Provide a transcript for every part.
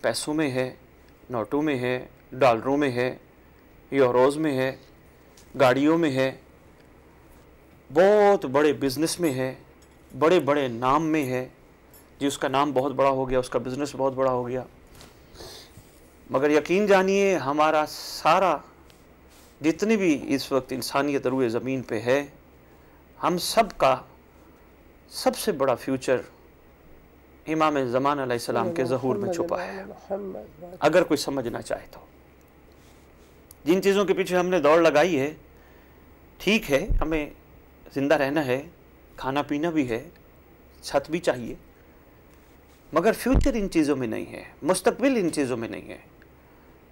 پیسوں میں ہے، نوٹوں میں ہے، ڈالروں میں ہے، یوروز میں ہے، گاڑیوں میں ہے، بہت بڑے بزنس میں ہے، بڑے بڑے نام میں ہے، جی اس کا نام بہت بڑا ہو گیا، اس کا بزنس بہت بڑا ہو گیا. مگر یقین جانیے ہمارا سارا جتنی بھی اس وقت انسانیت روئے زمین پہ ہے، ہم سب کا سب سے بڑا فیوچر امام زمان علیہ السلام کے ظہور میں چھپا ہے، اگر کوئی سمجھنا چاہے تو. جن چیزوں کے پیچھے ہم نے دوڑ لگائی ہے، ٹھیک ہے ہمیں زندہ رہنا ہے، کھانا پینا بھی ہے، چھت بھی چاہیے، مگر فیوچر ان چیزوں میں نہیں ہے، مستقبل ان چیزوں میں نہیں ہے.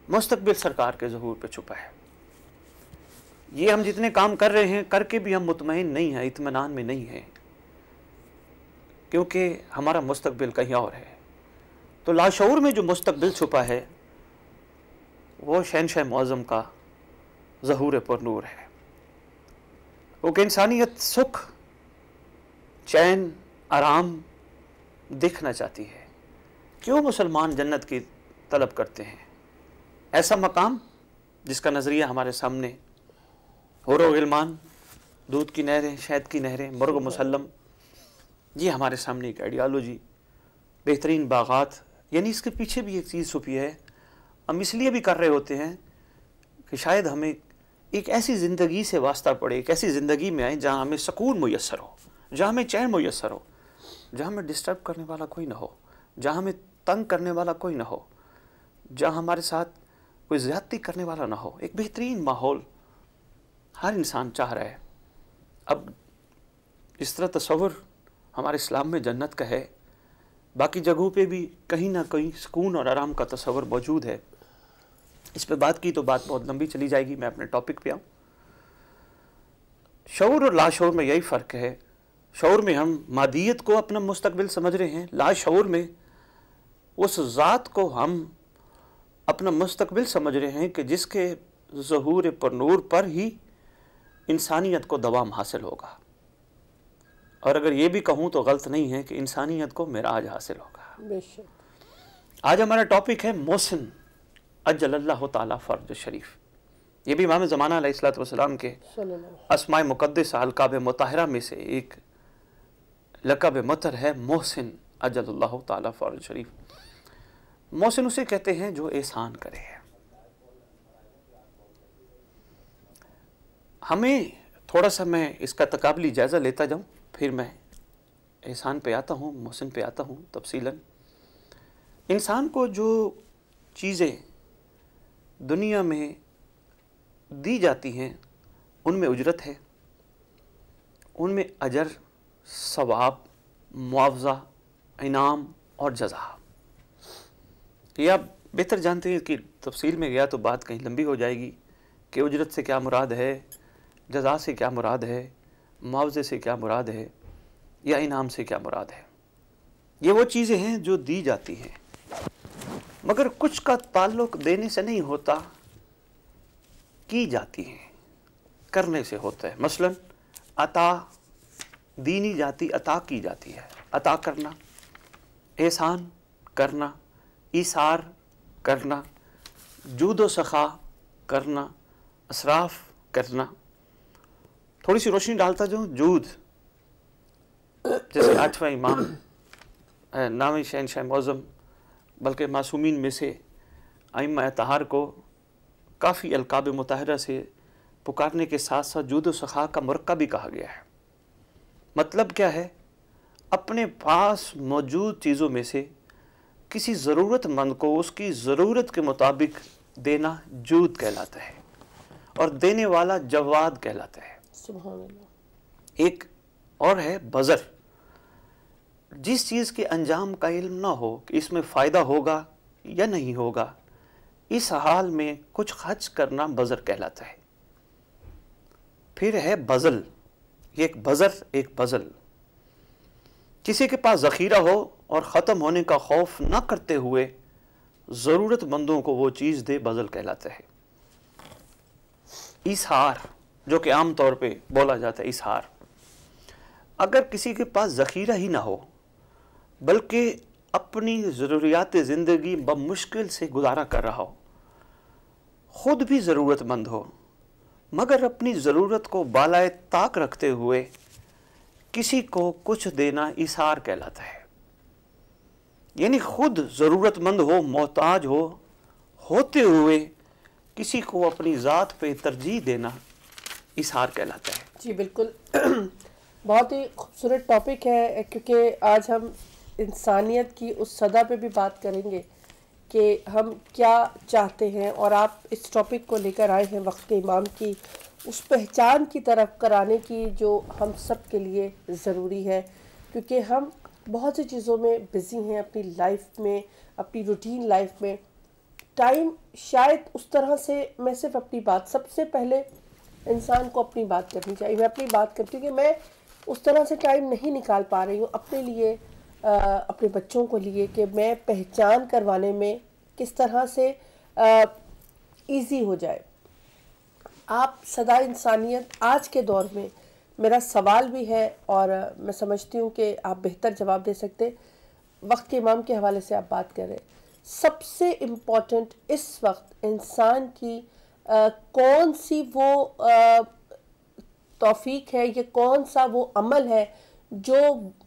مستقبل سرکار کے ظہور پہ چھپا ہے. یہ ہم جتنے کام کر رہے ہیں، کر کے بھی ہم مطمئن نہیں ہیں، اطمینان میں نہیں ہیں، کیونکہ ہمارا مستقبل کہیں اور ہے. تو لاشعور میں جو مستقبل چھپا ہے وہ شہنشاہ معظم کا ظہور پر نور ہے. وہ کہ انسانیت سکھ، چین، آرام دیکھنا چاہتی ہے. کیوں مسلمان جنت کی طلب کرتے ہیں؟ ایسا مقام جس کا نظریہ ہمارے سامنے، حور و غلمان، دودھ کی نہریں، شہد کی نہریں، مرغ مسلم، یہ ہمارے سامنے ایک آئیڈیالوجی، بہترین باغات. یعنی اس کے پیچھے بھی ایک چیز چھپی ہے. ہم اس لیے بھی کر رہے ہوتے ہیں کہ شاید ہمیں ایک ایسی زندگی سے واسطہ پڑے، ایک ایسی زندگی میں آئیں جہاں ہمیں سکون میسر ہو، جہاں ہمیں چین میسر ہو، جہاں ہمیں ڈسٹرب کرنے والا کوئی نہ ہو، جہاں ہمیں تنگ کرنے والا کوئی نہ ہو، جہاں ہمارے ساتھ کوئی زیادتی کرنے والا نہ ہو. ایک بہترین ماحول ہر انسان چاہ رہا ہے. اب اس طرح تصور ہمارے اسلام میں جنت کا ہے، باقی جگہوں پہ بھی کہیں نہ کہیں سکون اور آرام کا تصور موجود ہے. اس پہ بات کی تو بات بہت لمبی چلی جائے گی، میں اپنے ٹاپک پہ آؤں. شعور اور لاشعور میں یہی فرق ہے. شعور میں ہم مادیت کو اپنا مستقبل سمجھ رہے ہیں، لاشعور میں اس ذات کو ہم اپنا مستقبل سمجھ رہے ہیں کہ جس کے ظہور پر نور پر ہی انسانیت کو دوام حاصل ہوگا. اور اگر یہ بھی کہوں تو غلط نہیں ہے کہ انسانیت کو معراج حاصل ہوگا. آج ہمارا ٹاپک ہے محسن اجل اللہ تعالیٰ فرج شریف. یہ بھی امام زمانہ علیہ الصلوۃ والسلام کے اسماء مقدس القاب مطہرہ میں سے ایک لقب مطہر ہے، محسن اجل اللہ تعالیٰ فرج شریف. محسن اسے کہتے ہیں جو احسان کرے. ہمیں تھوڑا سا میں اس کا تقابلی جائزہ لیتا جاؤں، پھر میں احسان پہ آتا ہوں، محسن پہ آتا ہوں تفصیلاً. انسان کو جو چیزیں دنیا میں دی جاتی ہیں ان میں اجرت ہے، ان میں اجر، ثواب، معاوضہ، انعام اور جزا. یہ آپ بہتر جانتے ہیں کہ تفصیل میں گیا تو بات کہیں لمبی ہو جائے گی کہ اجرت سے کیا مراد ہے، جزا سے کیا مراد ہے، معاوضے سے کیا مراد ہے، یا انعام سے کیا مراد ہے. یہ وہ چیزیں ہیں جو دی جاتی ہیں، مگر کچھ کا تعلق دینے سے نہیں ہوتا، کی جاتی ہیں، کرنے سے ہوتا ہے. مثلا عطا دی نہیں جاتی، عطا کی جاتی ہے. عطا کرنا، احسان کرنا، ایثار کرنا، جود و سخا کرنا، اسراف کرنا. تھوڑی سی روشنی ڈالتا جاؤں. جود جیسے 8واں امام نامی شہنشاہ معظم بلکہ معصومین میں سے ائمہ اطہار کو کافی القاب مطہرہ سے پکارنے کے ساتھ ساتھ جود و سخا کا مرقع بھی کہا گیا ہے. مطلب کیا ہے؟ اپنے پاس موجود چیزوں میں سے کسی ضرورت مند کو اس کی ضرورت کے مطابق دینا جود کہلاتا ہے، اور دینے والا جواد کہلاتا ہے. سبحان اللہ. ایک اور ہے بذر. جس چیز کے انجام کا علم نہ ہو کہ اس میں فائدہ ہوگا یا نہیں ہوگا، اس حال میں کچھ خرچ کرنا بذر کہلاتا ہے. پھر ہے بذل. یہ ایک بذر، ایک بذل. کسی کے پاس ذخیرہ ہو اور ختم ہونے کا خوف نہ کرتے ہوئے ضرورت مندوں کو وہ چیز دے، بذل کہلاتا ہے. ایثار، جو کہ عام طور پہ بولا جاتا ہے ایثار. اگر کسی کے پاس ذخیرہ ہی نہ ہو بلکہ اپنی ضروریات زندگی بمشکل سے گزارا کر رہا ہو، خود بھی ضرورت مند ہو، مگر اپنی ضرورت کو بالائے طاق رکھتے ہوئے کسی کو کچھ دینا ایثار کہلاتا ہے. یعنی خود ضرورت مند ہو، محتاج ہوتے ہوئے کسی کو اپنی ذات پہ ترجیح دینا ایثار کہلاتا ہے. جی بالکل، بہت ہی خوبصورت ٹاپک ہے، کیونکہ آج ہم انسانیت کی اس صدا پہ بھی بات کریں گے کہ ہم کیا چاہتے ہیں، اور آپ اس ٹاپک کو لے کر آئے ہیں وقت امام کی اس پہچان کی طرف کرانے کی جو ہم سب کے لیے ضروری ہے، کیونکہ ہم بہت سی چیزوں میں بزی ہیں اپنی لائف میں، اپنی روٹین لائف میں. ٹائم شاید اس طرح سے، میں صرف اپنی بات، سب سے پہلے انسان کو اپنی بات کرنی چاہیے. میں اپنی بات کرتی ہوں کہ میں اس طرح سے ٹائم نہیں نکال پا رہی ہوں اپنے لیے، اپنے بچوں کو لیے، کہ میں پہچان کروانے میں کس طرح سے ایزی ہو جائے. آپ صدا انسانیت آج کے دور میں، میرا سوال بھی ہے اور میں سمجھتی ہوں کہ آپ بہتر جواب دے سکتے. وقت کے امام کے حوالے سے آپ بات کر رہے ہیں، سب سے امپورٹنٹ اس وقت انسان کی کون سی وہ توفیق ہے، یہ کون سا وہ عمل ہے جو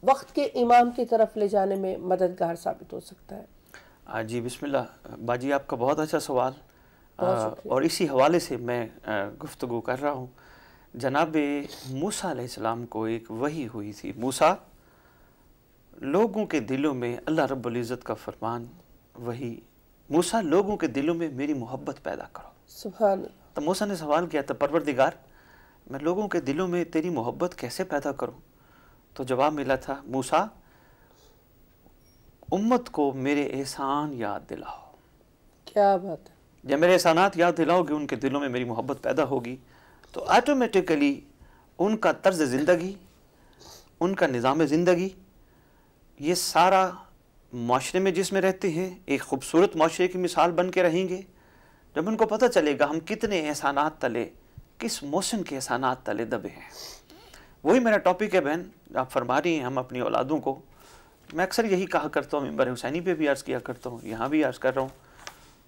وقت کے امام کی طرف لے جانے میں مددگار ثابت ہو سکتا ہے؟ جی بسم اللہ باجی، آپ کا بہت اچھا سوال، اور اسی حوالے سے میں گفتگو کر رہا ہوں. جناب موسیٰ علیہ السلام کو ایک وحی ہوئی تھی. موسیٰ، لوگوں کے دلوں میں اللہ رب العزت کا فرمان وہی، موسیٰ لوگوں کے دلوں میں میری محبت پیدا کرو. سبحان اللہ. تو موسیٰ نے سوال کیا تھا، پروردگار میں لوگوں کے دلوں میں تیری محبت کیسے پیدا کروں؟ تو جواب ملا تھا، موسیٰ امت کو میرے احسان یاد دلاؤ. کیا بات ہے. جب میرے احسانات یاد دلاؤ گے، ان کے دلوں میں میری محبت پیدا ہوگی، تو آٹومیٹیکلی ان کا طرز زندگی، ان کا نظام زندگی، یہ سارا معاشرے میں جس میں رہتے ہیں ایک خوبصورت معاشرے کی مثال بن کے رہیں گے. جب ان کو پتہ چلے گا ہم کتنے احسانات تلے، کس موسم کے احسانات تلے دبے ہیں. وہی میرا ٹاپک ہے بہن، آپ فرما رہی ہیں ہم اپنی اولادوں کو. میں اکثر یہی کہا کرتا ہوں، منبر حسینی پہ بھی عرض کیا کرتا ہوں، یہاں بھی عرض کر رہا ہوں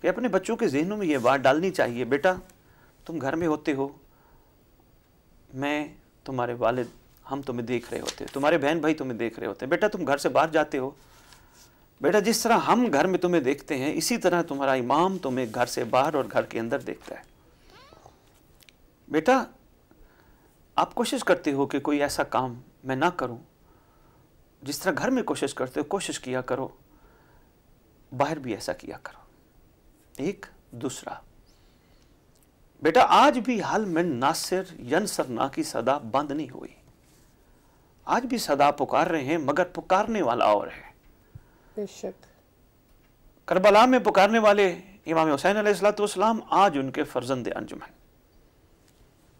کہ اپنے بچوں کے ذہنوں میں یہ بات ڈالنی چاہیے، بیٹا تم گھر میں ہوتے ہو، میں تمہارے والد ہم تمہیں دیکھ رہے ہوتے، تمہارے بہن بھائی تمہیں دیکھ رہے ہوتے. بیٹا تم گھر سے باہر جاتے ہو، بیٹا جس طرح ہم گھر میں تمہیں دیکھتے ہیں اسی طرح تمہارا امام تمہیں گھر سے باہر اور گھر کے اندر دیکھتا ہے. بیٹا آپ کوشش کرتے ہو کہ کوئی ایسا کام میں نہ کروں، جس طرح گھر میں کوشش کرتے ہو کوشش کیا کرو، باہر بھی ایسا کیا کرو. ایک دوسرا، بیٹا آج بھی حل من ناصر ینصر نا کی صدا بند نہیں ہوئی. آج بھی صدا پکار رہے ہیں، مگر پکارنے والا اور ہے. بے شک. کربلا میں پکارنے والے امام حسین علیہ السلام آج ان کے فرزند انجم ہیں.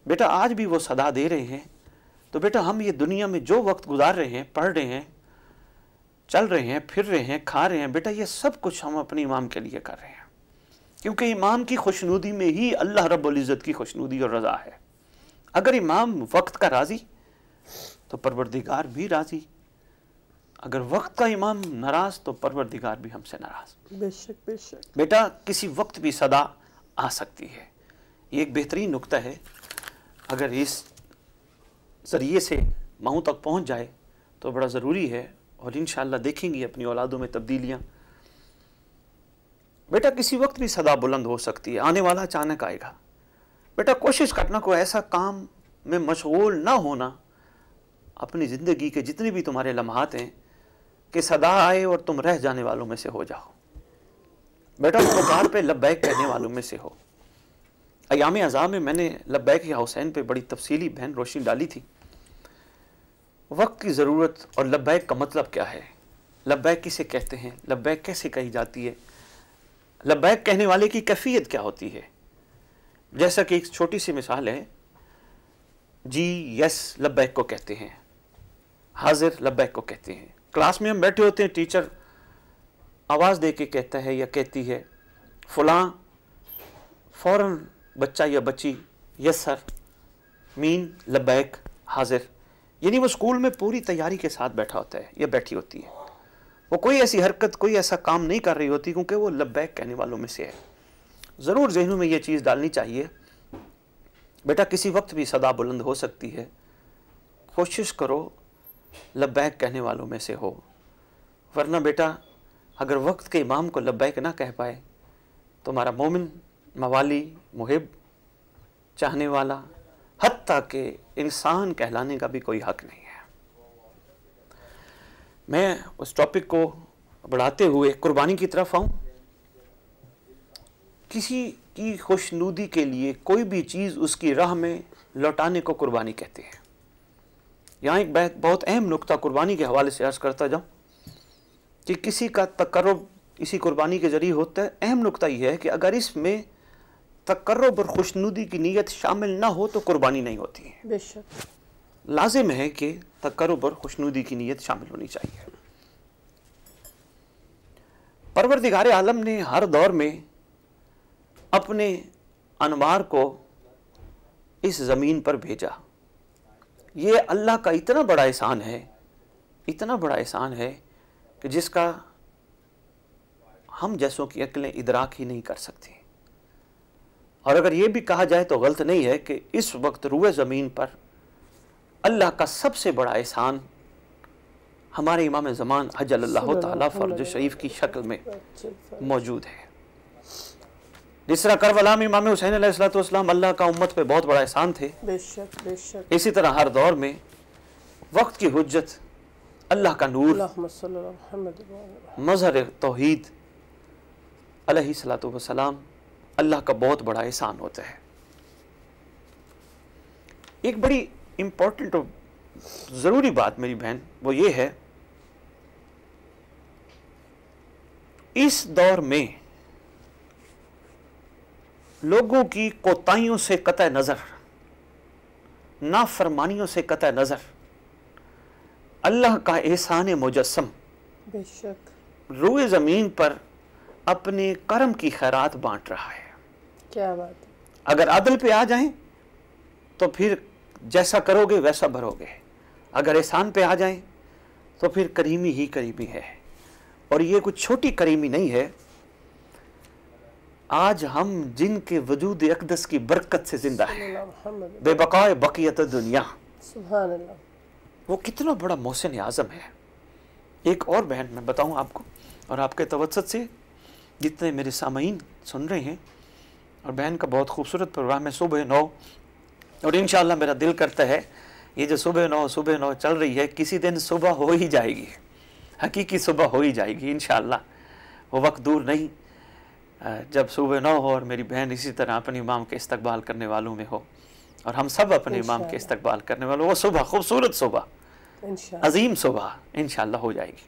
بیٹا آج بھی وہ صدا دے رہے ہیں. تو بیٹا ہم یہ دنیا میں جو وقت گزار رہے ہیں، پڑھ رہے ہیں، چل رہے ہیں، پھر رہے ہیں، کھا رہے ہیں، بیٹا یہ سب کچھ ہم اپنے امام کے لیے کر رہے ہیں، کیونکہ امام کی خوشنودی میں ہی اللہ رب العزت کی خوشنودی اور رضا ہے. اگر امام وقت کا راضی تو پروردگار بھی راضی، اگر وقت کا امام ناراض تو پروردگار بھی ہم سے ناراض. بے شک بے شک. بیٹا کسی وقت بھی صدا آ سکتی ہے. یہ ایک بہترین نکتہ ہے، اگر اس ذریعے سے ماؤں تک پہنچ جائے تو بڑا ضروری ہے، اور انشاءاللہ دیکھیں گی اپنی اولادوں میں تبدیلیاں. بیٹا کسی وقت بھی صدا بلند ہو سکتی ہے، آنے والا اچانک آئے گا. بیٹا کوشش کرنا کوئی ایسا کام میں مشغول نہ ہونا اپنی زندگی کے جتنے بھی تمہارے لمحات ہیں کہ صدا آئے اور تم رہ جانے والوں میں سے ہو جاؤ. بیٹا پکار پہ لبیک کہنے والوں میں سے ہو. ایام عزا میں میں نے لبیک یا حسین پہ بڑی تفصیلی بہن روشنی ڈالی تھی. وقت کی ضرورت اور لبیک کا مطلب کیا ہے، لبیک کسے کہتے ہیں، لبیک کیسے کہی جاتی ہے، لبیک کہنے والے کی کیفیت کیا ہوتی ہے. جیسا کہ ایک چھوٹی سی مثال ہے، جی یس لبیک کو کہتے ہیں، حاضر لبیک کو کہتے ہیں. کلاس میں ہم بیٹھے ہوتے ہیں، ٹیچر آواز دے کے کہتا ہے یا کہتی ہے فلاں، فوراً بچہ یا بچی یس سر، مین لبیک، حاضر. یعنی وہ اسکول میں پوری تیاری کے ساتھ بیٹھا ہوتا ہے یا بیٹھی ہوتی ہے. وہ کوئی ایسی حرکت، کوئی ایسا کام نہیں کر رہی ہوتی کیونکہ وہ لبیک کہنے والوں میں سے ہے۔ ضرور ذہنوں میں یہ چیز ڈالنی چاہیے، بیٹا کسی وقت بھی صدا بلند ہو سکتی ہے، کوشش کرو لبیک کہنے والوں میں سے ہو، ورنہ بیٹا اگر وقت کے امام کو لبیک نہ کہہ پائے تو ہمارا مومن، موالی، محب، چاہنے والا، حتیٰ کہ انسان کہلانے کا بھی کوئی حق نہیں ہے۔ میں اس ٹاپک کو بڑھاتے ہوئے قربانی کی طرف آؤں۔ کسی کی خوشنودی کے لیے کوئی بھی چیز اس کی راہ میں لوٹانے کو قربانی کہتے ہیں۔ یہاں ایک بہت اہم نقطہ قربانی کے حوالے سے عرض کرتا جاؤں کہ کسی کا تقرب اسی قربانی کے ذریعے ہوتا ہے۔ اہم نقطہ یہ ہے کہ اگر اس میں تقرب اور خوشنودی کی نیت شامل نہ ہو تو قربانی نہیں ہوتی ہے۔ بے شک لازم ہے کہ تقرب اور خوشنودی کی نیت شامل ہونی چاہیے۔ پروردگار عالم نے ہر دور میں اپنے انوار کو اس زمین پر بھیجا۔ یہ اللہ کا اتنا بڑا احسان ہے، اتنا بڑا احسان ہے کہ جس کا ہم جیسوں کی عقلیں ادراک ہی نہیں کر سکتی۔ اور اگر یہ بھی کہا جائے تو غلط نہیں ہے کہ اس وقت روئے زمین پر اللہ کا سب سے بڑا احسان ہمارے امام زمان عجل اللہ تعالیٰ فرج شریف کی شکل میں موجود ہے۔ جس طرح کربلا میں امام حسین علیہ السلام اللہ کا امت پہ بہت بڑا احسان تھے، بے شک بے شک، اسی طرح ہر دور میں وقت کی حجت، اللہ کا نور، اللہم صلی اللہ علیہ محمد، مظہر توحید علیہ الصلوۃ والسلام اللہ کا بہت بڑا احسان ہوتا ہے۔ ایک بڑی امپورٹنٹ اور ضروری بات میری بہن وہ یہ ہے، اس دور میں لوگوں کی کوتاہیوں سے قطع نظر، نافرمانیوں سے قطع نظر، اللہ کا احسان مجسم بے شک روئے زمین پر اپنے کرم کی خیرات بانٹ رہا ہے۔ کیا بات ہے، اگر عدل پہ آ جائیں تو پھر جیسا کرو گے ویسا بھرو گے، اگر احسان پہ آ جائیں تو پھر کریمی ہی کریمی ہے۔ اور یہ کچھ چھوٹی کریمی نہیں ہے، آج ہم جن کے وجود اقدس کی برکت سے زندہ ہیں، محمد، بے بقائے بقیت دنیا، سبحان اللہ، وہ کتنا بڑا محسن اعظم ہے۔ ایک اور بہن میں بتاؤں آپ کو، اور آپ کے توسط سے جتنے میرے سامعین سن رہے ہیں، اور بہن کا بہت خوبصورت پروگرام ہے صبح 9، اور انشاءاللہ میرا دل کرتا ہے یہ جو صبح 9 چل رہی ہے کسی دن صبح ہو ہی جائے گی، حقیقی صبح ہو ہی جائے گی انشاءاللہ، وہ وقت دور نہیں جب صبح 9 ہو اور میری بہن اسی طرح اپنے امام کے استقبال کرنے والوں میں ہو، اور ہم سب اپنے امام کے استقبال کرنے والوں، وہ صبح خوبصورت صبح، عظیم صبح انشاءاللہ ہو جائے گی۔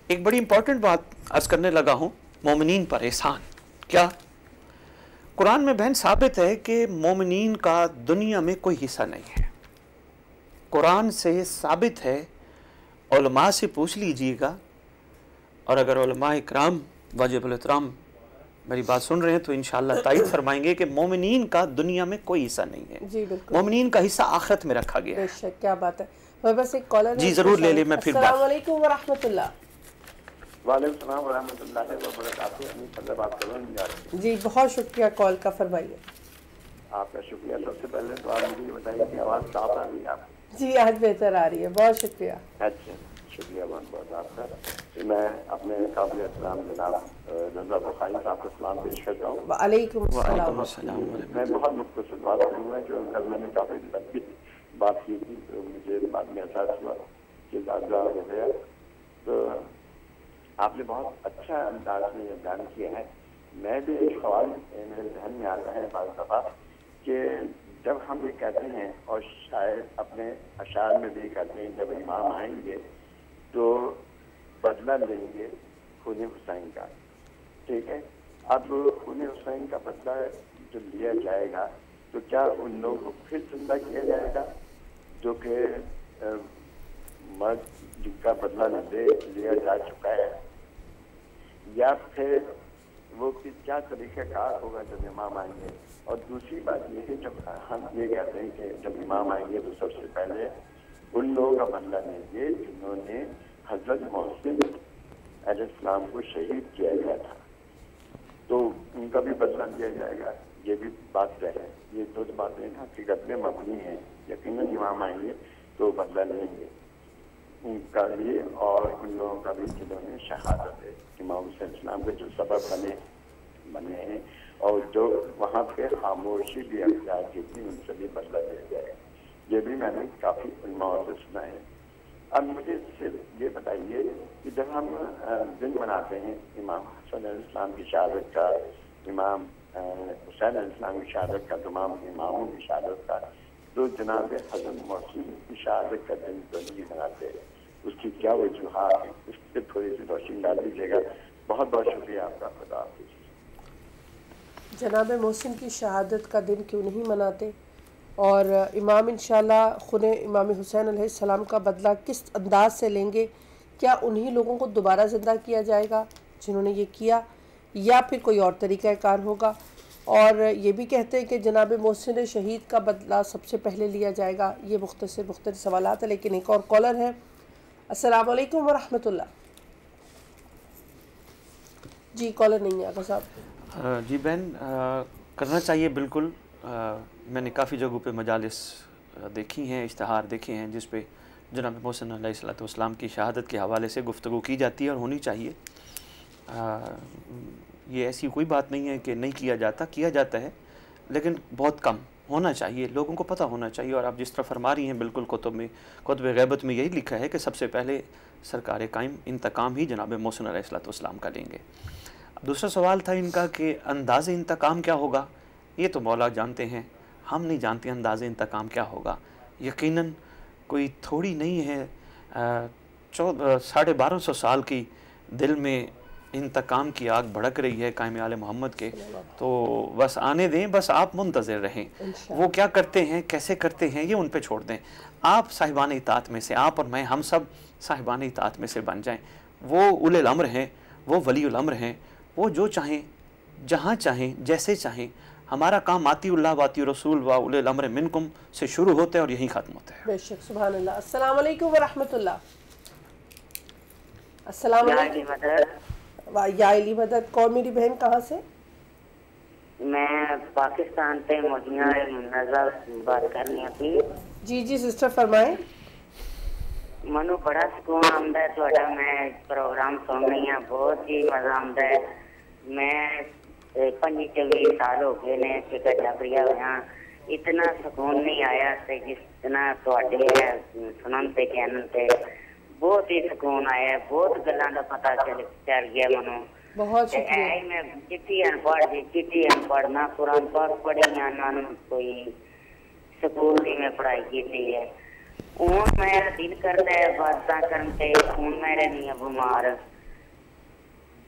ایک بڑی امپورٹنٹ بات عرض کرنے لگا ہوں، مومنین پر احسان کیا؟ قرآن میں بہن ثابت ہے کہ مومنین کا دنیا میں کوئی حصہ نہیں ہے۔ قرآن سے ثابت ہے، علماء سے پوچھ لیجئے گا، اور اگر علماء اکرام واجب الاحترام میری بات سن رہے ہیں تو انشاءاللہ تائید فرمائیں گے کہ مومنین کا دنیا میں کوئی حصہ نہیں ہے۔ جی بالکل، مومنین کا حصہ آخرت میں رکھا گیا ہے۔ بے شک، کیا بات ہے۔ میں بس ایک کالر جی ضرور لے لیں، میں پھر بات۔ السلام علیکم ورحمۃ اللہ۔ وعلیکم السلام ورحمۃ اللہ وبرکاتہ۔ بات کر رہا ہوں جی بہت شکریہ کال کا، فرمائیے۔ آپ کا شکریہ۔ سب سے پہلے تو آپ مجھے یہ بتائیے کہ آواز صاف آ رہی ہے آپ کی؟ جی آج بہتر آ رہی ہے، بہت شکریہ۔ اچھا، شکریہ بہت بہت آپ کا۔ میں اپنے قابل احترام جناب رضا بخاری صاحب کو سلام پیش کرتا ہوں۔ وعلیکم السلام۔ میں بہت مختصر بات کروں گا، جو کل میں نے کافی لمبی بات کی تھی تو مجھے بعد میں احساس ہوا کہ زیادہ ہو گیا، تو آپ نے بہت اچھا انداز میں یہ بیان کیا ہے۔ میں بھی ایک سوال میرے ذہن میں آتا ہے بعض دفعہ کہ جب ہم یہ کہتے ہیں، اور شاید اپنے اشعار میں بھی کہتے ہیں، جب امام آئیں گے تو بدلہ لیں گے خون حسین کا، ٹھیک ہے؟ اب خون حسین کا بدلہ جو لیا جائے گا تو کیا ان لوگوں کو پھر زندہ کیا جائے گا جو کہ مرد جن کا بدلہ لیا جا چکا ہے، یا پھر وہ کیا طریقہ کار ہوگا جب امام آئیں گے؟ اور دوسری بات یہ ہے، جب ہم یہ کہتے ہیں کہ جب امام آئیں گے تو سب سے پہلے ان لوگوں کا بدلہ لیں گے جنہوں نے حضرت محسن علیہ السلام کو شہید کیا گیا تھا، تو ان کا بھی بدلہ لیا جائے گا، یہ بھی بات طے ہے۔ یہ دو باتیں حقیقت میں مبنی ہیں، یقیناً امام آئیں گے تو بدلہ لیں گے ان کا بھی اور ان لوگوں کا بھی جنہوں نے شہادت ہے امام حسین السلام کے جو سبب بنے ہیں اور جو وہاں پہ خاموشی بھی اختیار کی تھی، ان سے بھی بدلہ لیا جائے گا۔ یہ بھی میں نے کافی علماء سے سنا ہے۔ اب مجھے صرف یہ بتائیے کہ جب ہم دن مناتے ہیں امام حسن علیہ السلام کی شہادت کا، امام حسین علیہ السلام کی شہادت کا، تمام اماموں کی شہادت کا، تو جناب حضرت محسن کی شہادت کا دن تو نہیں مناتے، اس کی کیا وجوہات ہیں؟ اس پہ تھوڑی سی روشنی ڈال دیجیے گا۔ بہت بہت شکریہ آپ کا، خدا حافظ۔ جناب محسن کی شہادت کا دن کیوں نہیں مناتے، اور امام انشاءاللہ خود امام حسین علیہ السلام کا بدلہ کس انداز سے لیں گے؟ کیا انہی لوگوں کو دوبارہ زندہ کیا جائے گا جنہوں نے یہ کیا، یا پھر کوئی اور طریقہ کار ہوگا؟ اور یہ بھی کہتے ہیں کہ جناب محسن شہید کا بدلہ سب سے پہلے لیا جائے گا۔ یہ مختصر سوالات ہیں، لیکن ایک اور کالر ہے۔ السلام علیکم ورحمۃ اللہ۔ جی کالر نہیں ہے آقا صاحب۔ جی بہن، کرنا چاہیے بالکل۔ میں نے کافی جگہوں پہ مجالس دیکھی ہیں، اشتہار دیکھے ہیں جس پہ جناب محسن علیہ السلام کی شہادت کے حوالے سے گفتگو کی جاتی ہے اور ہونی چاہیے۔ یہ ایسی کوئی بات نہیں ہے کہ نہیں کیا جاتا، کیا جاتا ہے، لیکن بہت کم ہونا چاہیے، لوگوں کو پتہ ہونا چاہیے۔ اور آپ جس طرح فرما رہی ہیں، بالکل کتب غیبت میں یہی لکھا ہے کہ سب سے پہلے سرکار قائم انتقام ہی جناب محسن علیہ السلام کا لیں گے۔ اب دوسرا سوال تھا ان کا کہ انداز انتقام کیا ہوگا۔ یہ تو مولا جانتے ہیں، ہم نہیں جانتے انداز انتقام کیا ہوگا۔ یقیناً کوئی تھوڑی نہیں ہے، 1250 سال کی دل میں انتقام کی آگ بھڑک رہی ہے قائم آل محمد کے، تو بس آنے دیں، بس آپ منتظر رہیں۔ وہ کیا کرتے ہیں، کیسے کرتے ہیں، یہ ان پہ چھوڑ دیں۔ آپ صاحبان اطاعت میں سے، آپ اور میں، ہم سب صاحبان اطاعت میں سے بن جائیں۔ وہ اولی الامر ہیں، وہ ولی الامر ہیں، وہ جو چاہیں، جہاں چاہیں، جیسے چاہیں۔ ہمارا کام آتی اللہ واتی رسول و اولی الامر منکم سے شروع ہوتا ہے اور یہیں ختم ہوتا ہے۔ بے شک، سبحان اللہ۔ السلام علیکم ورحمۃ اللہ۔ السلام علیکم۔ یا علی مدد۔ کون میری بہن، کہاں سے؟ میں پاکستان سے مدینہ نظر بات کرنی تھی۔ جی جی سسٹر فرمائیں۔ منو بڑا سکون آمد ہے تھوڑا، میں پروگرام سن رہی ہوں، بہت ہی مزہ آمد ہے۔ میں 25 سال ہو گئے نے ٹکٹ جبریا ہوا، اتنا سکون نہیں آیا جس طرح تھوڑے سنن تے چینل تے بہت ہی سکون آیا، بہت گلاں دا پتہ چل گیا منو۔ بہت شکریہ۔ میں چٹھی ان پڑھ نہ قرآن پاک پڑھی نہ کوئی سکول کی میں پڑھائی کی ہے۔ ہوں میرا دل کرتا ہے باتاں کرنے، ہوں میں رہنی ہوں بیمار،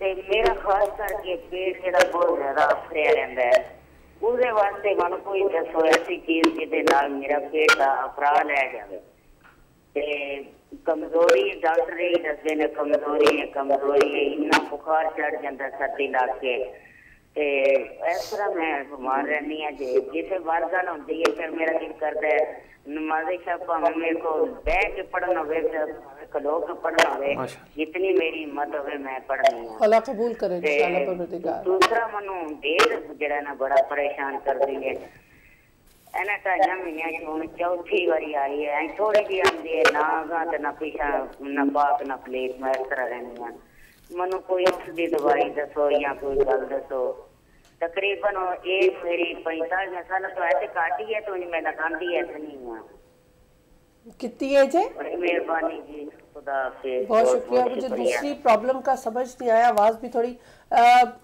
میرا خاص کر کے پیٹ جہاں بہت زیادہ افریا رہتا ہے، اس واسطے من کوئی دسو ایسی چیز جہد میرا پیٹ کا افرا لے جائے۔ کمزوری ڈاکٹر ہی دستے نے کمزوری ہے، اتنا بخار چڑھ جاتا سردی لگ کے، اس طرح میں بیمار رہنی ہوں۔ جسے بار گل ہوتی ہے پھر میرا دل کرتا ہے نماز شب میرے کو بہ کے پڑھنا ہوئے، کھلو کے پڑھنا ہوئے، جتنی میری ہمت ہوئے میں پڑھنی ہوں۔ اللہ قبول کرے انشاءاللہ پروردگار۔ دوسرا منو دیر جڑا نا بڑا پریشان کر دی ہے، اینا 2 مہینے ہوں چوتھی باری آئی ہے، تھوڑی جی آتی ہے، نہ آگاں نہ پیچھا، نہ پاک نہ پلیت، میں اس طرح رہنی ہوں۔ منو کوئی اکس دی دوائی دسو یا کوئی گل دسو۔ تقریباً ایک میری 45 سال تو ایسے کاٹی ہے تو میں لگاندی ایسے نہیں ہوں۔ کتنی ایج ہے؟ مہربانی جی، خدا حافظ۔ بہت شکریہ۔ مجھے دوسری پرابلم کا سمجھ نہیں آیا، آواز بھی تھوڑی۔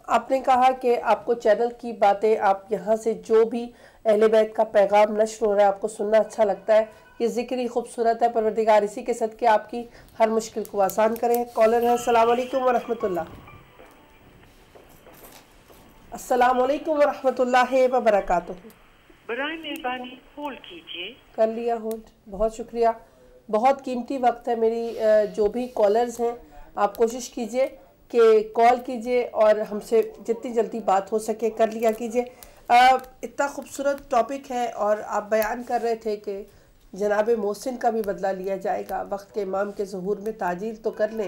آپ نے کہا کہ آپ کو چینل کی باتیں، آپ یہاں سے جو بھی اہل بیت کا پیغام نشر ہو رہا ہے آپ کو سننا اچھا لگتا ہے، یہ ذکر ہی خوبصورت ہے۔ پروردگار اسی کے صدقے آپ کی ہر مشکل کو آسان کریں۔ کالر ہے، السلام علیکم ورحمۃ اللہ۔ السلام علیکم ورحمۃ اللہ وبرکاتہ۔ برائے مہربانی ہولڈ کیجیے۔ کر لیا ہولڈ، بہت شکریہ۔ بہت قیمتی وقت ہے، میری جو بھی کالرز ہیں آپ کوشش کیجئے کہ کال کیجئے اور ہم سے جتنی جلدی بات ہو سکے کر لیا کیجئے۔ اتنا خوبصورت ٹاپک ہے اور آپ بیان کر رہے تھے کہ جناب محسن کا بھی بدلہ لیا جائے گا، وقت کے امام کے ظہور میں تعجیل تو کر لیں،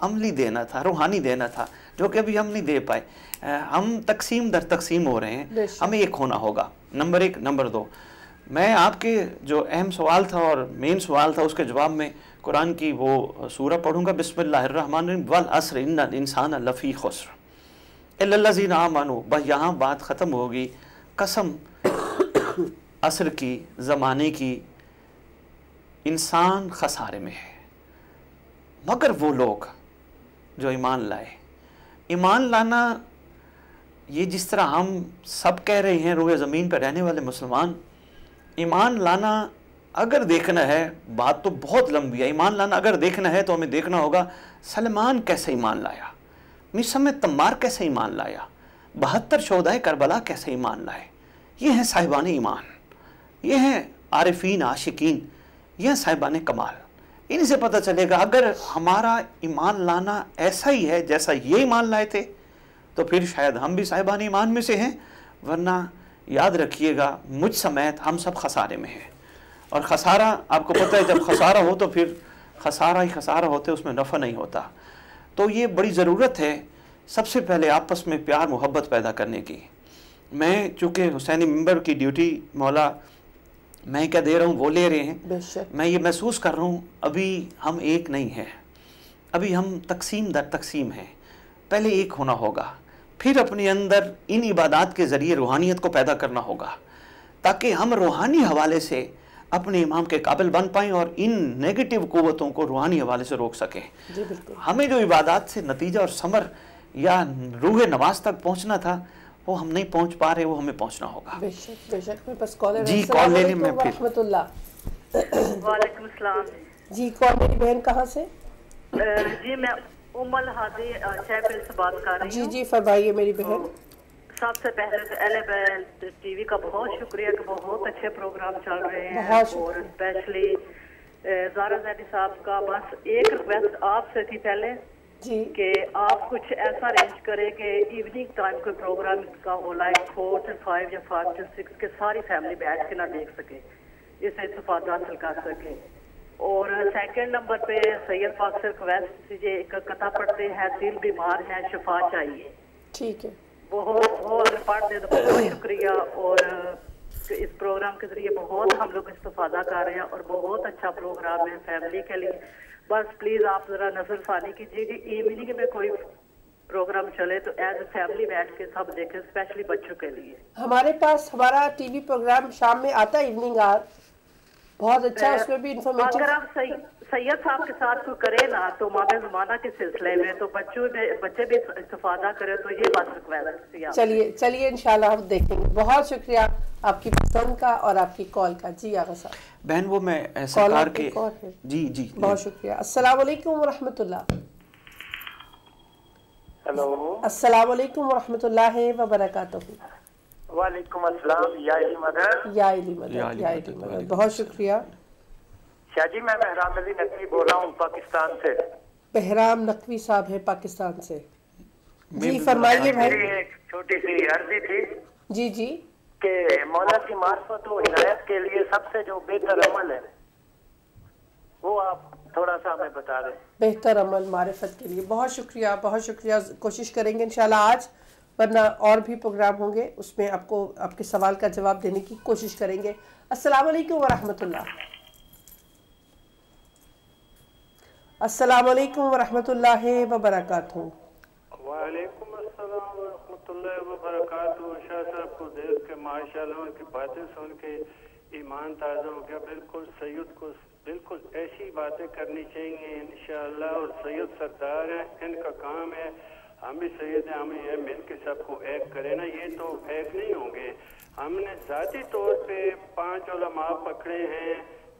عملی دینا تھا، روحانی دینا تھا، جو کہ ابھی ہم نہیں دے پائے. ہم تقسیم در تقسیم ہو رہے ہیں، ہمیں ایک ہونا ہوگا. نمبر 1. نمبر 2، میں آپ کے جو اہم سوال تھا اور مین سوال تھا اس کے جواب میں قرآن کی وہ سورہ پڑھوں گا. بسم اللہ الرحمن الرحیم. والعصر ان الانسان لفی خسر الا الذین آمنوا. بس یہاں بات ختم ہوگی. قسم عصر کی، زمانے کی، انسان خسارے میں ہے مگر وہ لوگ جو ایمان لائے. ایمان لانا یہ جس طرح ہم سب کہہ رہے ہیں روئے زمین پہ رہنے والے مسلمان، ایمان لانا اگر دیکھنا ہے، بات تو بہت لمبی ہے، ایمان لانا اگر دیکھنا ہے تو ہمیں دیکھنا ہوگا سلمان کیسے ایمان لایا، مسعب تمار کیسے ایمان لایا، 72 شہدائے کربلا کیسے ایمان لائے. یہ ہیں صاحبان ایمان، یہ ہیں عارفین عاشقین، یہ ہیں صاحبان کمال. ان سے پتہ چلے گا اگر ہمارا ایمان لانا ایسا ہی ہے جیسا یہ ایمان لائے تھے تو پھر شاید ہم بھی صاحبان ایمان میں سے ہیں، ورنہ یاد رکھیے گا مجھ سمیت ہم سب خسارے میں ہیں. اور خسارہ آپ کو پتہ ہے جب خسارہ ہو تو پھر خسارہ ہی خسارہ ہوتے، اس میں نفع نہیں ہوتا. تو یہ بڑی ضرورت ہے سب سے پہلے آپس میں پیار محبت پیدا کرنے کی. میں چونکہ حسینی ممبر کی ڈیوٹی مولا میں کیا دے رہا ہوں وہ لے رہے ہیں، میں یہ محسوس کر رہا ہوں ابھی ہم ایک نہیں ہیں، ابھی ہم تقسیم در تقسیم ہیں. پہلے ایک ہونا ہوگا، پھر اپنے اندر ان عبادات کے ذریعے روحانیت کو پیدا کرنا ہوگا تاکہ ہم روحانی حوالے سے اپنے امام کے قابل بن پائیں اور ان نیگیٹو قوتوں کو روحانی حوالے سے روک سکیں. ہمیں جو عبادات سے نتیجہ اور ثمر یا روح نواز تک پہنچنا تھا وہ ہم نہیں پہنچ پا رہے، وہ ہمیں پہنچنا ہوگا. بے شک بے شک. میں بس کالر جی کال لے لیں. میں پھر رحمۃ اللہ. وعلیکم السلام. جی کون میری بہن کہاں سے؟ جی میں ام الہادی شہپل سے بات کر رہی ہوں. جی جی فرمائیے میری بہن. سب سے پہلے تو LBL ٹی وی کا بہت شکریہ کہ بہت اچھے پروگرام چل رہے ہیں، اور اسپیشلی زارا زیدی صاحب کا بس ایک ریکویسٹ آپ سے تھی پہلے جی کہ آپ کچھ ایسا ارینج کریں کہ ایوننگ ٹائم کوئی پروگرام کا ہو، لائک 4 to 5 یا 5 to 6 کے ساری فیملی بیٹھ کے نہ دیکھ سکے، اس سے استفادہ حاصل کر سکے. اور سیکنڈ نمبر پہ سید پاک سے ریکویسٹ یہ ایک کتھا پڑھتے ہیں، دل بیمار ہے شفا چاہیے. ٹھیک ہے. بہت پڑھ دے تو بہت شکریہ. اور اس پروگرام کے ذریعے بہت ہم لوگ استفادہ کر رہے ہیں اور بہت اچھا پروگرام ہے فیملی کے لیے. بس پلیز آپ ذرا نظر ثانی کیجیے کہ ایوننگ میں کوئی پروگرام چلے تو ایز اے فیملی بیٹھ کے سب دیکھیں، اسپیشلی بچوں کے لیے. ہمارے پاس ہمارا ٹی وی پروگرام شام میں آتا ہے ایوننگ آور، بہت اچھا، اس میں بھی انفارمیٹو. اگر آپ سید صاحب کے ساتھ کوئی کرے نا تو ماں زمانہ کے سلسلے میں تو بچے بھی استفادہ کرے، تو یہ بات ریکویسٹ. چلیے انشاءاللہ ہم دیکھیں گے. بہت شکریہ آپ کی پسند کا اور آپ کی کال کا. جی آغا صاحب. بہن وہ میں سرکار کے جی جی بہت شکریہ. السلام علیکم ورحمۃ اللہ. ہیلو السلام علیکم ورحمۃ اللہ وبرکاتہ. وعلیکم السلام. یا علی مدد. یا علی مدد. یا علی مدد. بہت شکریہ. شاہ جی میں بہرام علی نقوی بول رہا ہوں پاکستان سے. بہرام نقوی صاحب ہے پاکستان سے. جی فرمائیے بھائی. ایک چھوٹی سی عرضی تھی. جی جی. کہ مولا کی معرفت و عنایت کے لیے سب سے جو بہتر عمل ہے وہ آپ تھوڑا سا ہمیں بتا دیں. بہتر عمل معرفت کے لیے. بہت شکریہ بہت شکریہ. کوشش کریں گے انشاءاللہ آج، ورنہ اور بھی پروگرام ہوں گے اس میں آپ کو آپ کے سوال کا جواب دینے کی کوشش کریں گے. السلام علیکم ورحمۃ اللہ. السلام علیکم ورحمۃ اللہ وبرکاتہ. وعلیکم السلام ورحمۃ اللہ وبرکاتہ. شاہ صاحب کو دیکھ کے ماشاءاللہ ان کی باتیں سن کے ایمان تازہ ہو گیا. بالکل سید کو بالکل ایسی باتیں کرنی چاہیے انشاءاللہ. اور سید سردار ہیں، ان کا کام ہے، ہم بھی سید ہیں، ہم یہ مل کے سب کو ایک کرے نا. یہ تو ایک نہیں ہوں گے. ہم نے ذاتی طور پہ 5 علماء پکڑے ہیں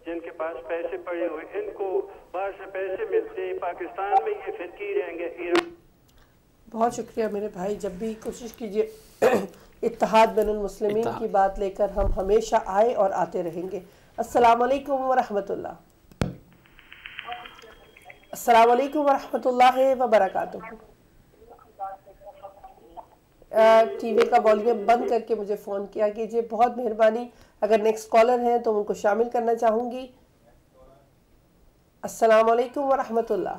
جن کے پاس پیسے پڑے ہوئے، ان کو باہر سے پیسے ملتے ہیں، پاکستان میں یہ فرقی رہیں گے. بہت شکریہ میرے بھائی. جب بھی کوشش کیجیے اتحاد بین المسلمین کی بات لے کر ہم ہمیشہ آئے اور آتے رہیں گے. السلام علیکم ورحمۃ اللہ. السلام علیکم ورحمۃ اللہ وبرکاتہ. ٹی وی کا والیوم بند کر کے مجھے فون کیا کیجیے، بہت مہربانی. اگر نیکسٹ کالر ہیں تو ان کو شامل کرنا چاہوں گی. السلام علیکم ورحمۃ اللہ.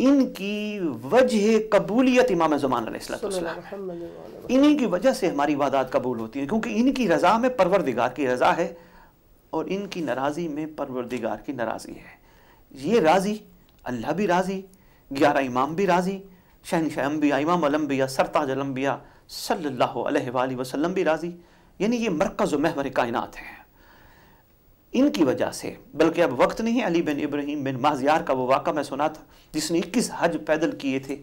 ان کی وجہ قبولیت امام زمان علیہ السلام، انہی کی وجہ سے ہماری عبادات قبول ہوتی ہیں، کیونکہ ان کی رضا میں پروردگار کی رضا ہے اور ان کی ناراضی میں پروردگار کی ناراضی ہے۔ یہ راضی، اللہ بھی راضی، 11 امام بھی راضی، شہنشاہ انبیاء، امام الانبیاء، سرتاج الانبیاء صلی اللہ علیہ وآلہ وسلم بھی راضی، یعنی یہ مرکز و محور کائنات ہے ان کی وجہ سے۔ بلکہ اب وقت نہیں ہے، علی بن ابراہیم بن مازیار کا وہ واقعہ میں سنا تھا جس نے 21 حج پیدل کیے تھے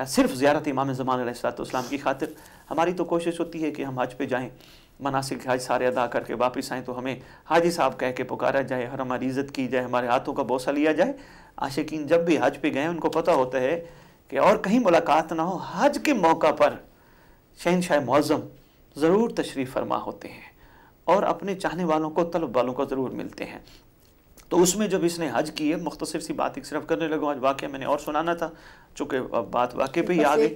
صرف زیارت امام زمان علیہ السلام کی خاطر۔ ہماری تو کوشش ہوتی ہے کہ ہم حج پہ جائیں، مناسک حج سارے ادا کر کے واپس آئیں تو ہمیں حاجی صاحب کہہ کے پکارا جائے اور ہماری عزت کی جائے، ہمارے ہاتھوں کا بوسہ لیا جائے۔ عاشقین جب بھی حج پہ گئے ان کو پتہ ہوتا ہے کہ اور کہیں ملاقات نہ ہو، حج کے موقع پر شہنشاہ معظم ضرور تشریف فرما ہوتے ہیں اور اپنے چاہنے والوں کو، طلب والوں کو ضرور ملتے ہیں۔ تو اس میں جب اس نے حج کی ہے، مختصر سی بات ایک صرف کرنے لگا، آج واقعہ میں نے اور سنانا تھا چونکہ بات واقعہ پہ ہی آ گئی،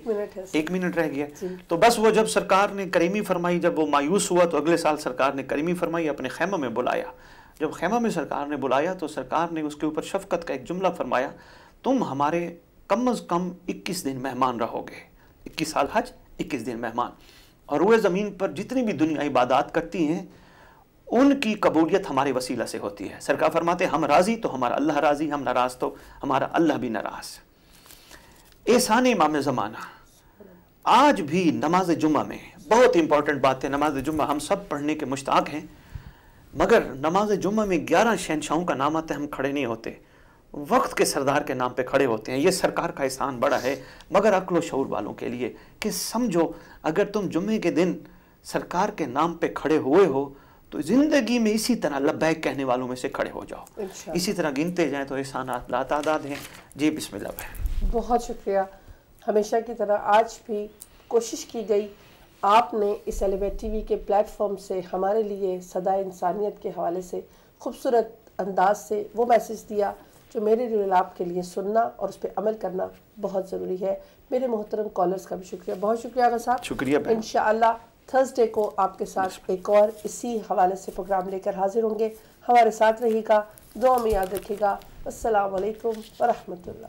1 منٹ رہ گیا۔ تو بس وہ جب سرکار نے کریمی فرمائی، جب وہ مایوس ہوا تو اگلے سال سرکار نے کریمی فرمائی، اپنے خیمہ میں بلایا۔ جب خیمہ میں سرکار نے بلایا تو سرکار نے اس کے اوپر شفقت کا ایک جملہ فرمایا، تم ہمارے کم از کم 21 دن مہمان رہو گے، 21 سال حج، 21 دن مہمان، اور روئے زمین پر جتنی بھی دنیا عبادات کرتی ہیں ان کی قبولیت ہمارے وسیلہ سے ہوتی ہے۔ سرکار فرماتے ہیں ہم راضی تو ہمارا اللہ راضی، ہم ناراض تو ہمارا اللہ بھی ناراض۔ احسان امام زمانہ آج بھی نماز جمعہ میں بہت امپورٹنٹ بات ہے۔ نماز جمعہ ہم سب پڑھنے کے مشتاق ہیں، مگر نماز جمعہ میں 11 شہنشاہوں کا نام آتا ہے، ہم کھڑے نہیں ہوتے، وقت کے سردار کے نام پہ کھڑے ہوتے ہیں۔ یہ سرکار کا احسان بڑا ہے، مگر عقل و شعور والوں کے لیے کہ سمجھو اگر تم جمعے کے دن سرکار کے نام پہ کھڑے ہوئے ہو تو زندگی میں اسی طرح لبیک کہنے والوں میں سے کھڑے ہو جاؤ، اسی طرح گنتے جائیں تو احسانات لا تعداد ہیں۔ جی بسم اللہ بھائی۔ بہت شکریہ۔ ہمیشہ کی طرح آج بھی کوشش کی گئی، آپ نے اس ایل وے ٹی وی کے پلیٹ فارم سے ہمارے لیے صدائے انسانیت کے حوالے سے خوبصورت انداز سے وہ میسیج دیا جو میرے لیے آپ کے لیے سننا اور اس پہ عمل کرنا بہت ضروری ہے۔ میرے محترم کالرز کا بھی شکریہ، بہت شکریہ آغا صاحب۔ شکریہ بہن۔ انشاءاللہ تھرسڈے کو آپ کے ساتھ ایک اور اسی حوالے سے پروگرام لے کر حاضر ہوں گے۔ ہمارے ساتھ رہیے گا، دعا میں یاد رکھیے گا۔ السلام علیکم ورحمۃ اللہ۔